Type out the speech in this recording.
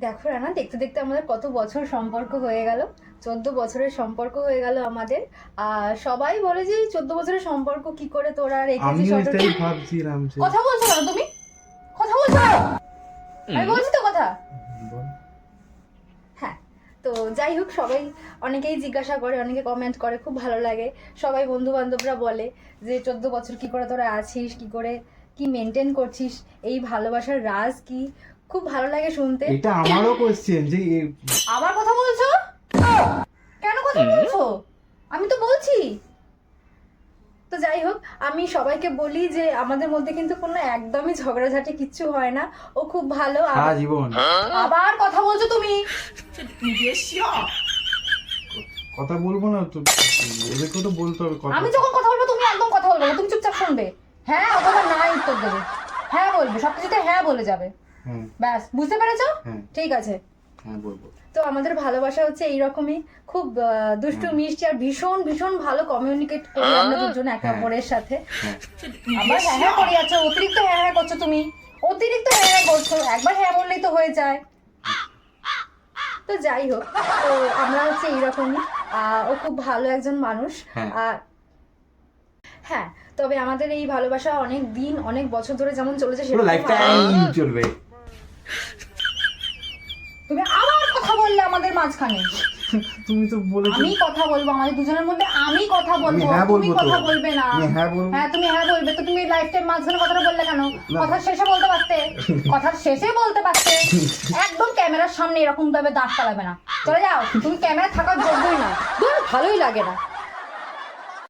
দেখো রানা, দেখতে দেখতে আমাদের কত বছর সম্পর্ক হয়ে গেল। 14 বছরের সম্পর্ক হয়ে গেল আমাদের। আর সবাই বলে যে 14 বছরের সম্পর্ক কি করে তোরা রেখেছিস। আমি এটাই ভাবছিলাম যে কথা বলছো না তুমি, কথা বলছো না, আমি বলছি তো কথা। বল। হ্যাঁ, তো যাই হোক, সবাই অনেকেই জিজ্ঞাসা করে, অনেকে কমেন্ট করে, খুব ভালো লাগে। সবাই বন্ধু বান্ধবরা বলে যে 14 বছর কি করে তোরা আছিস, কি করে কি মেনটেন করছিস, এই ভালোবাসার রাজ কি। খুব ভালো লাগে শুনতে। এটা আমারও কোশ্চেন যে আবার কথা বলছো কেন, কথা বলছো? আমি তো বলছি। তো যাই হোক, আমি সবাইকে বলি যে আমাদের মধ্যে কিন্তু কোনো একদমই ঝগড়াঝাটি কিচ্ছু হয় না। ও খুব ভালো। সারা জীবন আবার কথা বলছো তুমি। কথা বলবো না তো, ওদেরকে তো বলতে হবে কথা। আমি যখন কথা বলবো তুমি একদম কথা বলবে না, তুমি চুপচাপ শুনবে। হ্যাঁ অথবা না উত্তর দেবে। হ্যাঁ বলবে, সবকিছুতে হ্যাঁ বলে যাবে। হ্যাঁ ব্যাস, বুঝতে পেরেছো? হ্যাঁ ঠিক আছে। হ্যাঁ বলবো। তো আমাদের ভালোবাসা হচ্ছে এইরকমই, খুব দুষ্টু মিষ্টি, আর ভীষণ ভীষণ ভালো কমিউনিকেট করি আমরা দুজন একে হ্যাঁ। অপরের সাথে। হ্যাঁ আবার হ্যাঁ হ্যাঁ করে যাচ্ছ, অতিরিক্ত হ্যাঁ হ্যাঁ করছো তুমি, অতিরিক্ত হ্যাঁ হ্যাঁ করছো। একবার হ্যাঁ বললেই তো হয়ে যায়। তো যাই হোক, তো আমরা হচ্ছে এইরকমই। ও খুব ভালো একজন মানুষ। হ্যাঁ। আর হ্যাঁ, তবে আমাদের এই ভালোবাসা অনেক দিন, অনেক বছর ধরে যেমন চলেছে পুরো লাইফ টাইম চলবে। তুমি আবার কথা বললে আমাদের মাঝখানে। তুমি তো বলেছো আমি কথা বলবো, আমাদের দুজনের মধ্যে আমি কথা বলবো, হ্যাঁ তুমি বলবো তো। কথা বলবে না। আমি হ্যাঁ বলবো। হ্যাঁ তুমি হ্যাঁ বলবে, তো তুমি লাইফ টাইম মাঝখানে কথাটা বললে কেন? কথা শেষে বলতে পারতে, কথা শেষে বলতে পারতে। একদম ক্যামেরার সামনে এরকম ভাবে দাঁত চালাবে না। চলে যাও, তুমি ক্যামেরা থাকার যোগ্যই না। ধর, ভালোই লাগে না।